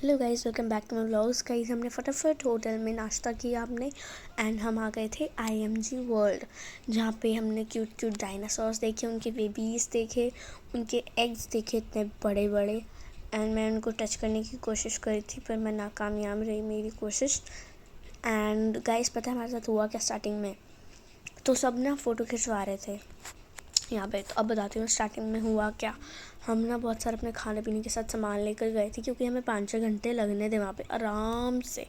Hello guys, welcome back to my vlogs. Guys हमने फटाफट hotel में नाश्ता किया हमने एंड हम आ गए थे IMG वर्ल्ड, जहाँ पे हमने क्यूट क्यूट डायनासोर्स देखे, उनके बेबीज़ देखे, उनके एग्स देखे इतने बड़े बड़े। एंड मैं उनको टच करने की कोशिश करी थी पर मैं नाकामयाब रही मेरी कोशिश। एंड गाइस पता है हमारे साथ हुआ क्या स्टार्टिंग में? तो सब ना फ़ोटो खिंचवा रहे थे यहाँ पे। तो अब बताती हूँ स्टार्टिंग में हुआ क्या। हम ना बहुत सारे अपने खाने पीने के साथ सामान लेकर गए थे, क्योंकि हमें 5-6 घंटे लगने थे वहाँ पे आराम से,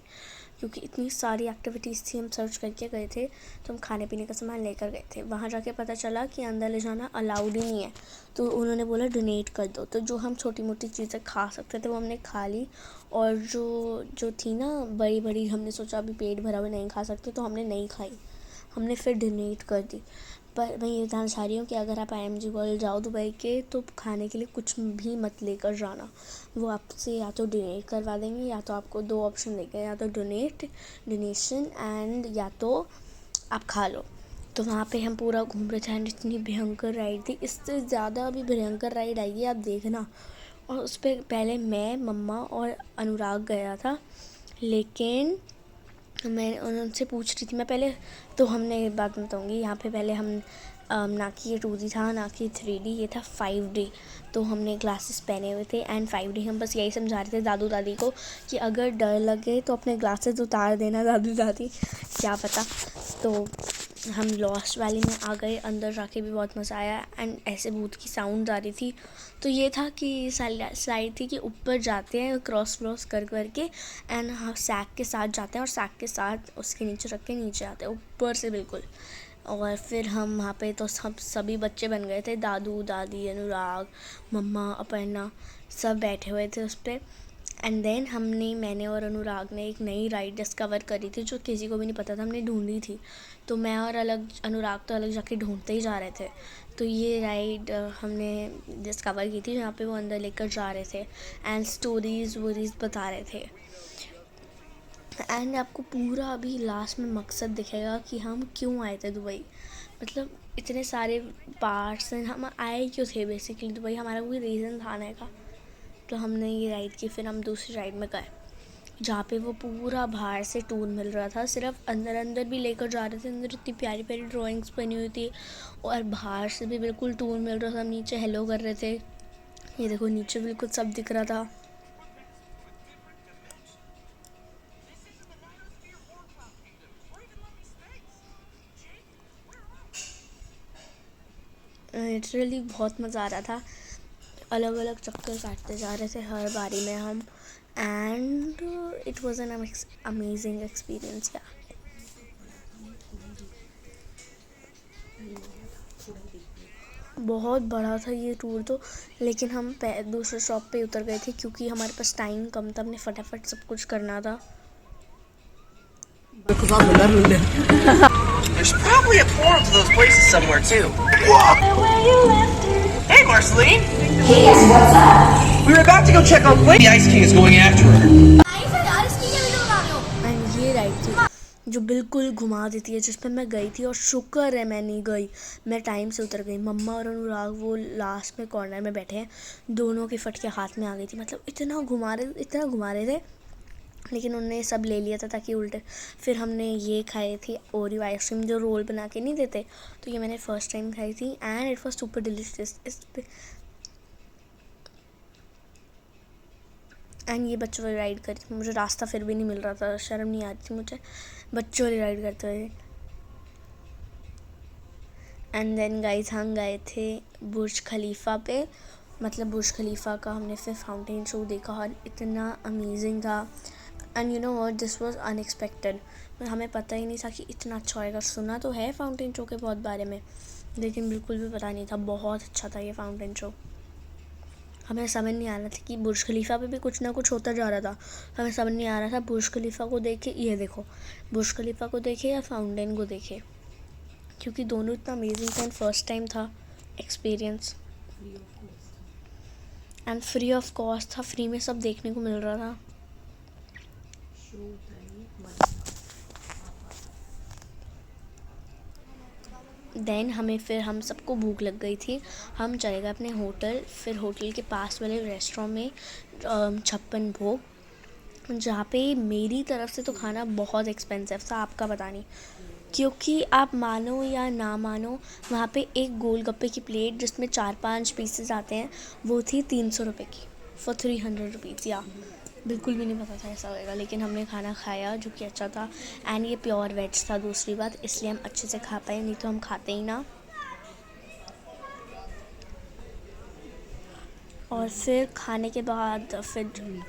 क्योंकि इतनी सारी एक्टिविटीज़ थी। हम सर्च करके गए थे तो हम खाने पीने का सामान लेकर गए थे। वहाँ जाके पता चला कि अंदर ले जाना अलाउड ही नहीं है, तो उन्होंने बोला डोनेट कर दो। तो जो हम छोटी मोटी चीज़ें खा सकते थे वो हमने खा ली, और जो जो थी ना बड़ी बड़ी, हमने सोचा अभी पेट भरा हुआ नहीं खा सकते तो हमने नहीं खाई, हमने फिर डोनेट कर दी। पर मैं ये बताना चाह रही हूँ कि अगर आप IMG वर्ल्ड जाओ दुबई के, तो खाने के लिए कुछ भी मत लेकर जाना। वो आपसे या तो डोनेट करवा देंगे, या तो आपको 2 ऑप्शन देंगे, या तो डोनेशन एंड या तो आप खा लो। तो वहाँ पे हम पूरा घूम रहे थे एंड इतनी भयंकर राइड थी, इससे ज़्यादा अभी भयंकर राइड आएगी आप देखना। और उस पर पहले मैं, मम्मा और अनुराग गया था, लेकिन मैं उनसे पूछ रही थी मैं पहले। तो हमने एक बात बताऊँगी यहाँ पे, पहले हम ना कि ये 2D था ना कि 3D, ये था 5D। तो हमने ग्लासेस पहने हुए थे एंड 5D हम बस यही समझा रहे थे दादू दादी को कि अगर डर लगे तो अपने ग्लासेस उतार देना दादू दादी, क्या पता। तो हम लॉस्ट वैली में आ गए, अंदर जाके भी बहुत मज़ा आया एंड ऐसे भूत की साउंड आ रही थी। तो ये था कि स्लाइड थी कि ऊपर जाते हैं क्रॉस कर करके एंड हाँ सैक के साथ जाते हैं, और सैक के साथ उसके नीचे रख के नीचे आते हैं ऊपर से बिल्कुल। और फिर हम वहाँ पे तो सभी बच्चे बन गए थे, दादू दादी, अनुराग, मम्मा, अपर्णा, सब बैठे हुए थे उस पर। एंड देन मैंने और अनुराग ने एक नई राइड डिस्कवर करी थी जो किसी को भी नहीं पता था, हमने ढूंढी थी। तो मैं और अनुराग तो अलग जाके ढूंढते ही जा रहे थे। तो ये राइड हमने डिस्कवर की थी, जहाँ पे वो अंदर लेकर जा रहे थे एंड स्टोरीज़ वोरीज़ बता रहे थे। एंड आपको पूरा अभी लास्ट में मकसद दिखेगा कि हम क्यों आए थे दुबई। मतलब इतने सारे पार्ट्स हैं, हम आए क्यों थे बेसिकली दुबई, हमारा कोई रीज़न था आने का। तो हमने ये राइड की, फिर हम दूसरी राइड में गए जहाँ पे वो पूरा बाहर से टूर मिल रहा था, सिर्फ अंदर भी लेकर जा रहे थे। अंदर इतनी प्यारी प्यारी ड्राइंग्स बनी हुई थी, और बाहर से भी बिल्कुल टूर मिल रहा था। हम नीचे हेलो कर रहे थे, ये देखो नीचे बिल्कुल सब दिख रहा था। लिटरली बहुत मज़ा आ रहा था, अलग अलग चक्कर काटते जा रहे थे हर बारी में हम, and it was an amazing experience. या बहुत बड़ा था ये टूर तो, लेकिन हम दूसरे शॉप पे उतर गए थे क्योंकि हमारे पास टाइम कम था, हमने फटाफट सब कुछ करना था। There's probably a portal to those places somewhere too. Hey, Marceline. Yes, what's up? We were about to go check on Blake. The Ice King is going after her. And ये ride थी जो बिल्कुल घुमा देती है, जिस पर मैं गई थी, और शुक्र है मैं नहीं गई, मैं टाइम से उतर गई। मम्मा और अनुराग वो लास्ट में कॉर्नर में बैठे हैं, दोनों की फटके हाथ में आ गई थी। मतलब इतना घुमा रहे थे, लेकिन उन्होंने सब ले लिया था ताकि उल्टे। फिर हमने ये खाई थी ओरियो आइसक्रीम, जो रोल बना के नहीं देते, तो ये मैंने फ़र्स्ट टाइम खाई थी and it was super delicious. And ये बच्चों वाली राइड करी थी, मुझे रास्ता फिर भी नहीं मिल रहा था, शर्म नहीं आ रही थी मुझे बच्चों वाली राइड करते हुए। एंड देन गाइस हम गए थे बुर्ज खलीफा पे। मतलब बुर्ज खलीफा का हमने फिर फाउंटेन शो देखा और इतना अमेजिंग था। And you know what, this was unexpected. हमें पता ही नहीं था कि इतना अच्छा होएगा। सुना तो है फाउंटेन शो के बहुत बारे में, लेकिन बिल्कुल भी पता नहीं था। बहुत अच्छा था ये फाउंटेन शो। हमें समझ नहीं आ रहा था कि बुर्ज खलीफा पे भी कुछ ना कुछ होता जा रहा था। हमें समझ नहीं आ रहा था बुर्ज खलीफा को देखे, ये देखो बुर्ज खलीफा को देखे या फाउंटेन को देखे, क्योंकि दोनों इतना अमेजिंग था एंड फर्स्ट टाइम था experience. And free of cost था, फ्री में सब देखने को मिल रहा था। देन हम सबको भूख लग गई थी, हम चले गए अपने होटल। फिर होटल के पास वाले रेस्टोरेंट में 56 भोग जहाँ पे मेरी तरफ से तो खाना बहुत एक्सपेंसिव था, आपका पता नहीं, क्योंकि आप मानो या ना मानो वहाँ पे एक गोलगप्पे की प्लेट जिसमें 4-5 पीसेस आते हैं वो थी 300 रुपये की फॉर 300 रुपीज़। या बिल्कुल भी नहीं पता था ऐसा होएगा, लेकिन हमने खाना खाया जो कि अच्छा था। एंड ये प्योर वेज था दूसरी बात, इसलिए हम अच्छे से खा पाए, नहीं तो हम खाते ही ना। और फिर खाने के बाद फिर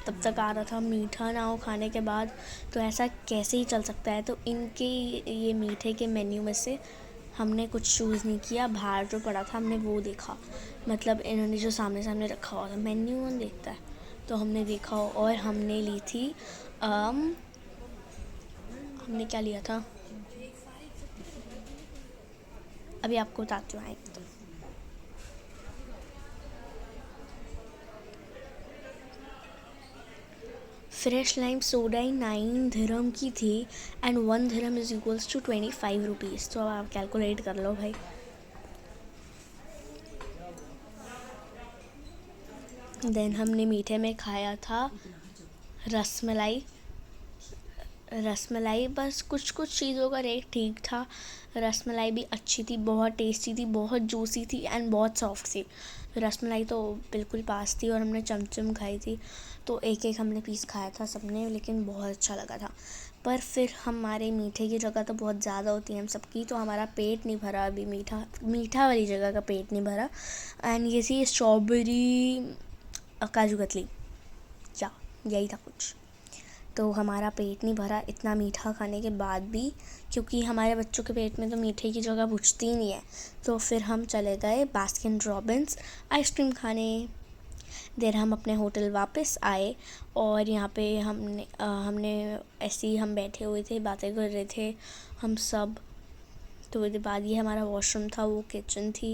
तब तक आ रहा था मीठा ना हो खाने के बाद, तो ऐसा कैसे ही चल सकता है। तो इनके ये मीठे के मेन्यू में से हमने कुछ चूज़ नहीं किया, बाहर जो पड़ा था हमने वो देखा, मतलब इन्होंने जो सामने सामने रखा हुआ था, मेन्यू कौन देखता है, तो हमने देखा और हमने ली थी हमने क्या लिया था अभी आपको बताती हूँ। आए तो फ्रेश लाइम सोडा ही 9 दिरहम की थी and 1 dirham is equals to 25 rupees. तो अब आप कैलकुलेट कर लो भाई। देन हमने मीठे में खाया था रसमलाई। बस कुछ कुछ चीज़ों का रेट ठीक था। रसमलाई भी अच्छी थी, बहुत टेस्टी थी, बहुत जूसी थी एंड बहुत सॉफ्ट थी। रसमलाई तो बिल्कुल पास थी और हमने चमचम खाई थी, तो एक एक हमने पीस खाया था सबने, लेकिन बहुत अच्छा लगा था। पर फिर हमारे मीठे की जगह तो बहुत ज़्यादा होती है हम सबकी, तो हमारा पेट नहीं भरा अभी, मीठा वाली जगह का पेट नहीं भरा। एंड ये थी स्ट्रॉबेरी काजू कतली, या यही था कुछ। तो हमारा पेट नहीं भरा इतना मीठा खाने के बाद भी, क्योंकि हमारे बच्चों के पेट में तो मीठे की जगह बुझती ही नहीं है। तो फिर हम चले गए बास्किन रॉबिन्स आइसक्रीम खाने। देर हम अपने होटल वापस आए और यहाँ पे हमने ऐसे ही हम बैठे हुए थे, बातें कर रहे थे हम सब। तो उसके बाद ये हमारा वॉशरूम था, वो किचन थी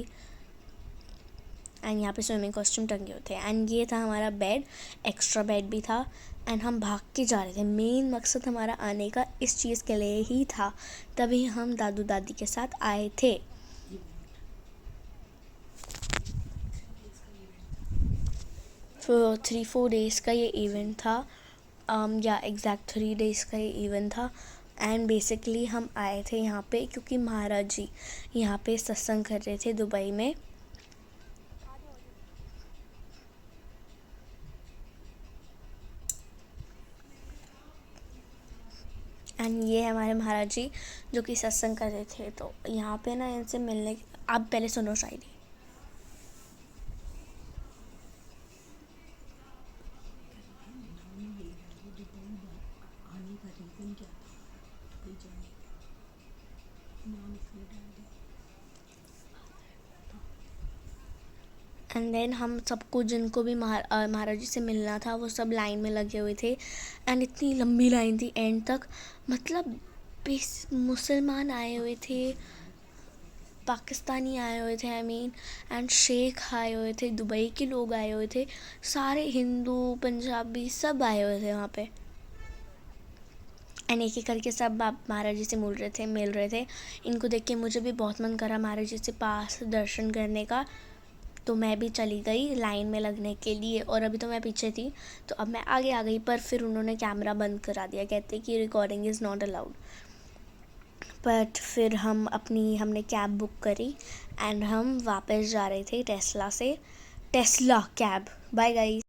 एंड यहाँ पे स्विमिंग कॉस्ट्यूम टंगे हुए थे एंड ये था हमारा बेड, एक्स्ट्रा बेड भी था। एंड हम भाग के जा रहे थे, मेन मकसद हमारा आने का इस चीज़ के लिए ही था, तभी हम दादू दादी के साथ आए थे। तो 3-4 डेज़ का ये इवेंट था, या एग्जैक्ट 3 डेज़ का ये इवेंट था। एंड बेसिकली हम आए थे यहाँ पे क्योंकि महाराज जी यहाँ पे सत्संग कर रहे थे दुबई में। एंड ये हमारे महाराज जी जो कि सत्संग कर रहे थे, तो यहाँ पे ना इनसे मिलने, आप पहले सुनो शायरी। एंड देन हम सबको जिनको भी महाराज जी से मिलना था वो सब लाइन में लगे हुए थे एंड इतनी लंबी लाइन थी एंड तक, मतलब मुसलमान आए हुए थे, पाकिस्तानी आए हुए थे, आई मीन, एंड शेख आए हुए थे, दुबई के लोग आए हुए थे, सारे हिंदू पंजाबी सब आए हुए थे वहाँ पे। एंड एक एक करके सब आप महाराज जी से मिल रहे थे। इनको देख के मुझे भी बहुत मन करा महाराज जी से पास दर्शन करने का, तो मैं भी चली गई लाइन में लगने के लिए। और अभी तो मैं पीछे थी, तो अब मैं आगे आ गई, पर फिर उन्होंने कैमरा बंद करा दिया, कहते कि recording is not allowed. But फिर हमने कैब बुक करी एंड हम वापस जा रहे थे टेस्ला कैब। Bye guys.